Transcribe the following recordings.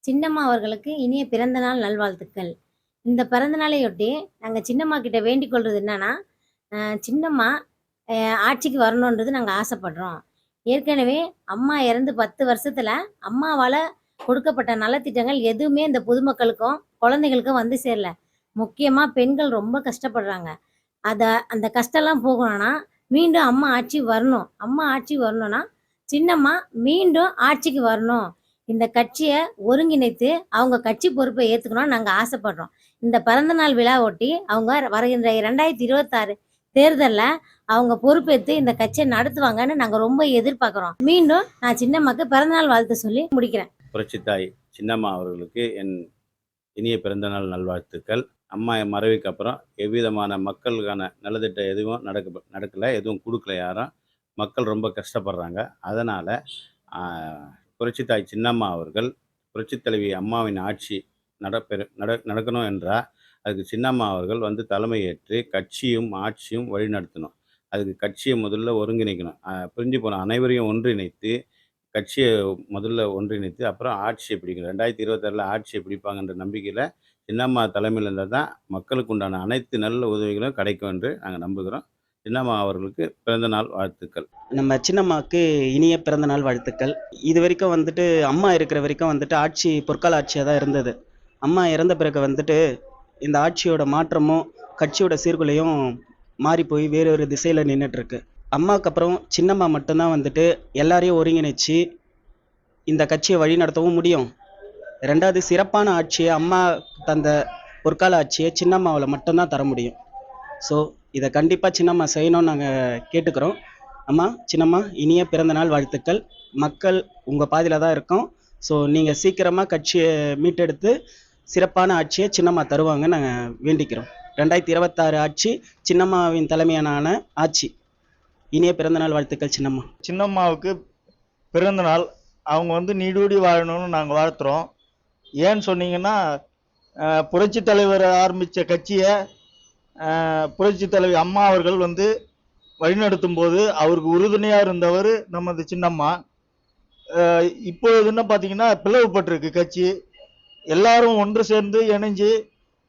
சின்னம்மா அவர்களுக்கு இனிய பிறந்த நாள் நல்வாழ்த்துக்கள். இந்த பிறந்த நாளையொட்டி நாங்க சின்னம்மா கிட்ட வேண்டிக் கொள்றது என்னன்னா, சின்னம்மா அ ஆட்சிக்கு வரணுன்றது நாங்க ஆசைப்படுறோம். ஏற்கனவே அம்மா இறந்து 10 வருஷத்துல அம்மாவால கொடுக்கப்பட்ட நலத்திட்டங்கள் எதுவுமே இந்த பொதுமக்களுக்கும், குழந்தைகளுக்கும் வந்து சேரல. முக்கியமா பெண்கள் ரொம்ப கஷ்டப்படுறாங்க. அத அந்த கஷ்டம்லாம் போகணும்னா, மீண்டும் அம்மா ஆட்சி வரணும். அம்மா ஆட்சி வரணும்னா, சின்னம்மா மீண்டும் ஆட்சிக்கு வரணும். இந்த கட்சிய ஒருங்கிணைத்து, அவங்க கட்சி பொறுப்பை ஏத்துக்கணும்னு நாங்க ஆசைப்படுறோம். இந்த பிறந்த நாள் விழா ஒட்டி, அவங்க வருகின்ற 2026 தேர்தல்ல அவங்க பொறுப்பேத்து இந்த கட்சிய நடத்துவாங்கன்னு நாங்க ரொம்ப எதிர்பார்க்குறோம். மீண்டும் நான் சின்னம்மாக்கு பிறந்தநாள் வாழ்த்து சொல்லி முடிக்கிறேன். புரட்சித்தாய் சின்னம்மா அவர்களுக்கு என் இனிய பிறந்தநாள் நல்வாழ்த்துக்கள். அம்மா மறைவுக்கு அப்புறம் எவ்விதமான மக்களுக்கான நலத்திட்டம் எதுவும் நடக்கல. எதுவும் குடுக்கல யாரும். மக்கள் ரொம்ப கஷ்டப்படுறாங்க. அதனால ஆ புரட்சித்தாய் சின்னம்மா அவர்கள், புரட்சித் தலைவி அம்மாவின் ஆட்சி நடக்கணும் என்றா, அதுக்கு சின்னம்மா அவர்கள் வந்து தலைமையேற்று கட்சியும், ஆட்சியும் வழிநடத்தணும். அதுக்கு கட்சிய முதல்ல ஒருங்கிணைக்கணும். பிரிஞ்சு போன அனைவரையும் ஒன்றிணைத்து கட்சிய முதல்ல ஒன்றிணைத்து, அப்புறம் ஆட்சிய பிடிக்கணும். 2026ல ஆட்சிய பிடிப்பாங்கன்ற நம்பிக்கையில, சின்னம்மா தலைமையில இருந்தா தான் மக்களுக்கு உண்டான அனைத்து நல்ல உதவிகளும் கிடைக்கும் என்று நாங்க நம்புகிறோம். சின்னம்மா அவர்களுக்கு பிறந்த நாள் வாழ்த்துக்கள். நம்ம சின்னம்மாவுக்கு இனிய பிறந்த நாள் வாழ்த்துக்கள். இதுவரைக்கும் வந்துட்டு அம்மா இருக்கிற வரைக்கும் வந்துட்டு ஆட்சி பொற்கால ஆட்சியா தான் இருந்தது. அம்மா இறந்த பிறகு வந்துட்டு இந்த ஆட்சியோட மாற்றமும், கட்சியோட சீர்குலையும் மாறி போய் வேறொரு திசையில நின்னுட்டுருக்கு. அம்மாவுக்கு அப்புறம் சின்னம்மா மட்டும் தான் வந்துட்டு எல்லாரையும் ஒருங்கிணைச்சு இந்த கட்சிய வழிநடத்தவும் முடியும். 2வது சிறப்பான ஆட்சிய அம்மா தந்த பொற்கால ஆட்சிய சின்னம்மாவால மட்டும் தான் தர முடியும். ஸோ இத கண்டிப்பா சின்னம்மா செய்யணும்னு நாங்க கேட்டுக்கிறோம். அம்மா, சின்னம்மா இனிய பிறந்த நாள் வாழ்த்துக்கள். மக்கள் உங்க பாதையில தான் இருக்கோம். ஸோ நீங்க சீக்கிரமா கட்சிய மீட்டெடுத்து சிறப்பான ஆட்சிய சின்னம்மா தருவாங்கன்னு நாங்க வேண்டிக்கிறோம். 2026 ஆட்சி சின்னம்மாவின் தலைமையிலான ஆட்சி. இனிய பிறந்த நாள் வாழ்த்துக்கள் சின்னம்மா. சின்னம்மாவுக்கு பிறந்த நாள். அவங்க வந்து நீடூடி வாழணும்னு நாங்கள் வாழ்த்துறோம். ஏன்னு சொன்னீங்கன்னா, புரட்சி தலைவர் ஆரம்பித்த கட்சியை புரட்சி தலைவி அம்மா அவர்கள் வந்து வழிநடத்தும் போது அவருக்கு உறுதுணையாக இருந்தவர் நமது சின்னம்மா. இப்பொழுது என்ன பார்த்தீங்கன்னா பிளவுபட்டிருக்கு கட்சி. எல்லாரும் ஒன்று சேர்ந்து இணைஞ்சு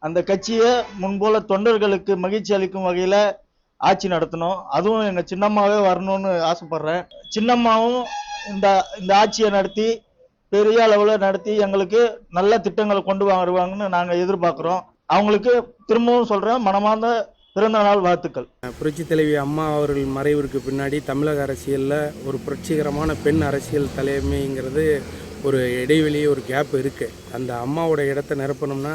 அந்த கட்சியை முன்போல தொண்டர்களுக்கு மகிழ்ச்சி அளிக்கும் வகையில் ஆட்சி நடத்தணும். அதுவும் எங்கள் சின்னம்மாவே வரணும்னு ஆசைப்படுறேன். சின்னம்மாவும் இந்த இந்த ஆட்சியை நடத்தி பெரிய அளவில் நடத்தி எங்களுக்கு நல்ல திட்டங்களை கொண்டு வருவாங்கன்னு நாங்கள் எதிர்பார்க்குறோம். அவங்களுக்கு திரும்பவும் சொல்கிறேன், மனமார்ந்த பிறந்த நாள் வாழ்த்துக்கள். புரட்சி தலைவி அம்மா அவர்கள் மறைவிற்கு பின்னாடி தமிழக அரசியலில் ஒரு புரட்சிகரமான பெண் அரசியல் தலைமைங்கிறது ஒரு இடைவெளி, ஒரு கேப் இருக்குது. அந்த அம்மாவோட இடத்த நிரப்பணும்னா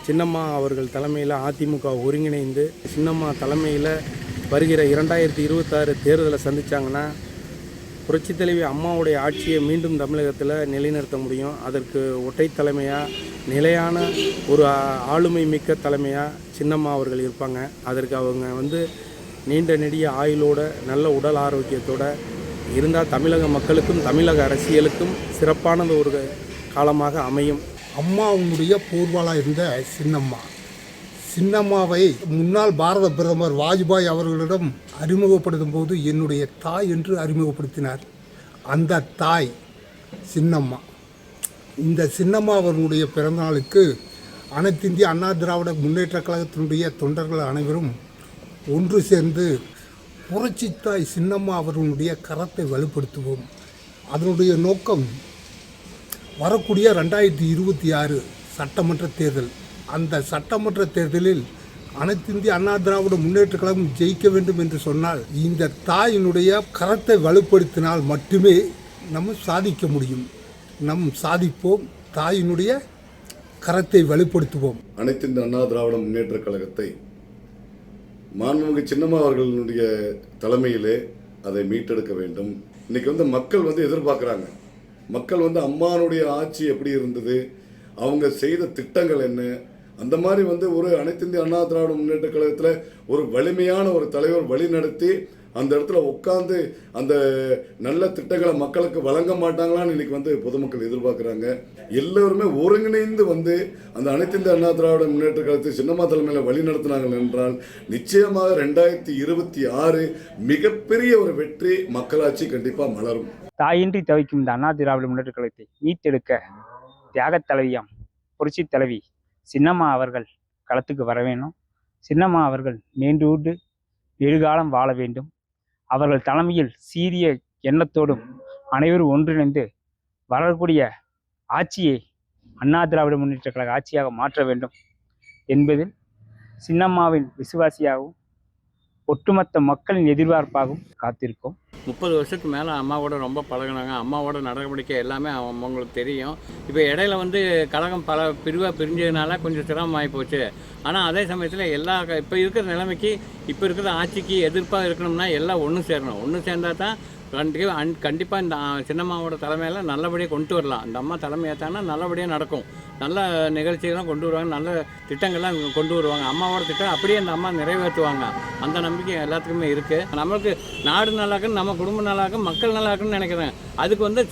சின்னம்மா அவர்கள் தலைமையில் அதிமுக ஒருங்கிணைந்து சின்னம்மா தலைமையில் வருகிற 2026 தேர்தலை சந்தித்தாங்கன்னா புரட்சி தலைவி அம்மாவுடைய ஆட்சியை மீண்டும் தமிழகத்தில் நிலைநிறுத்த முடியும். அதற்கு ஒற்றை தலைமையாக, நிலையான ஒரு ஆளுமை மிக்க தலைமையாக சின்னம்மா அவர்கள் இருப்பாங்க. அதற்கு அவங்க வந்து நீண்ட நெடிய ஆயுளோட நல்ல உடல் ஆரோக்கியத்தோடு இருந்தால் தமிழக மக்களுக்கும் தமிழக அரசியலுக்கும் சிறப்பானது ஒரு காலமாக அமையும். அம்மாவுடைய போர்வாளாக இருந்த சின்னம்மாவை முன்னாள் பாரத பிரதமர் வாஜ்பாய் அவர்களிடம் அறிமுகப்படுத்தும் போது என்னுடைய தாய் என்று அறிமுகப்படுத்தினார். அந்த தாய் சின்னம்மா. இந்த சின்னம்மா அவர்களுடைய பிறந்தநாளுக்கு அனைத்து இந்திய அண்ணா திராவிட முன்னேற்ற கழகத்தினுடைய தொண்டர்கள் அனைவரும் ஒன்று சேர்ந்து புரட்சித்தாய் சின்னம்மா அவர்களுடைய கரத்தை வலுப்படுத்துவோம். அதனுடைய நோக்கம் வரக்கூடிய 2026 சட்டமன்ற தேர்தல். அந்த சட்டமன்ற தேர்தலில் அனைத்து இந்திய அண்ணா திராவிட முன்னேற்ற கழகம் ஜெயிக்க வேண்டும் என்று சொன்னால் இந்த தாயினுடைய கரத்தை வலுப்படுத்தினால் மட்டுமே நம்ம சாதிக்க முடியும். சாதிப்போம். தாயினுடைய கரத்தை வலுப்படுத்துவோம். அனைத்து இந்திய அண்ணா திராவிட முன்னேற்ற கழகத்தை மாண்புமிகு சின்னம்மா அவர்களுடைய தலைமையிலே அதை மீட்டெடுக்க வேண்டும். இன்னைக்கு வந்து மக்கள் வந்து எதிர்பார்க்குறாங்க. மக்கள் வந்து அம்மானுடைய ஆட்சி எப்படி இருந்தது, அவங்க செய்த திட்டங்கள் என்ன, அந்த மாதிரி வந்து ஒரு அனைத்து இந்திய அண்ணா திராவிட முன்னேற்ற கழகத்தில் ஒரு வலிமையான ஒரு தலைவர் வழி நடத்தி அந்த இடத்துல உட்காந்து அந்த நல்ல திட்டங்களை மக்களுக்கு வழங்க மாட்டாங்களான்னு இன்னைக்கு வந்து பொதுமக்கள் எதிர்பார்க்குறாங்க. எல்லோருமே ஒருங்கிணைந்து வந்து அந்த அனைத்து இந்திய அண்ணா திராவிட முன்னேற்ற கழகத்தை சின்னம்மா தலைமையில் வழி நடத்தினாங்க என்றால் நிச்சயமாக 2026 மிகப்பெரிய ஒரு வெற்றி மக்களாட்சி கண்டிப்பாக மலரும். தாயின்றி தவிக்கும் இந்த அண்ணா திராவிட முன்னேற்ற கழகத்தை மீட்டெடுக்க தியாகத் தலைவியாம் புரட்சி தலைவி சின்னம்மா அவர்கள் களத்துக்கு வர வேண்டும். சின்னம்மா அவர்கள் மேண்டூண்டு நெடுகாலம் வாழ வேண்டும். அவர்கள் தலைமையில் சீரிய எண்ணத்தோடும் அனைவரும் ஒன்றிணைந்து வரக்கூடிய ஆட்சியை அண்ணா திராவிட முன்னேற்ற கழக ஆட்சியாக மாற்ற வேண்டும் என்பதில் சின்னம்மாவின் விசுவாசியாகவும் ஒட்டுமொத்த மக்களின் எதிர்பார்ப்பாகவும் காத்திருக்கோம். 30 வருஷத்துக்கு மேலே அம்மாவோட ரொம்ப பழகினாங்க. அம்மாவோட நடவடிக்கை எல்லாமே அவங்களுக்கு தெரியும். இப்போ இடையில வந்து கழகம் பல பிரிவாக பிரிஞ்சதுனால கொஞ்சம் சிரமமாகி போச்சு. ஆனால் அதே சமயத்தில் இப்போ இருக்கிற நிலைமைக்கு இப்போ இருக்கிற ஆட்சிக்கு எதிர்ப்பாக இருக்கணும்னா எல்லாம் ஒன்று சேரணும். ஒன்று சேர்ந்தால் தான் கண்டிப்பாக இந்த சின்னம்மாவோட தலைமையில் நல்லபடியாக கொண்டு வரலாம். இந்த அம்மா தலைமை ஏற்றாங்கன்னா நல்லபடியாக நடக்கும். நல்ல நிகழ்ச்சிகள்லாம் கொண்டு வருவாங்க, நல்ல திட்டங்கள்லாம் கொண்டு வருவாங்க. அம்மாவோட திட்டம் அப்படியே அந்த அம்மா நிறைவேற்றுவாங்க. அந்த நம்பிக்கை எல்லாத்துக்குமே இருக்குது. நம்மளுக்கு நாடு நல்லா இருக்குன்னு, நம்ம குடும்பம் நல்லா இருக்கும், மக்கள் நல்லா இருக்குன்னு நினைக்கிறேன். அதுக்கு வந்து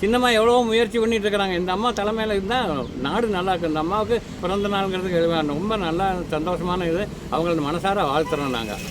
சின்னம்மா எவ்வளோ முயற்சி பண்ணிட்டு இருக்கிறாங்க. இந்த அம்மா தலைமையில் இருந்தால் நாடு நல்லா இருக்கும். இந்த அம்மாவுக்கு பிறந்த நாளுங்கிறது ரொம்ப நல்லா சந்தோஷமான இது. அவங்கள மனசார வாழ்த்துறோம் நாங்கள்.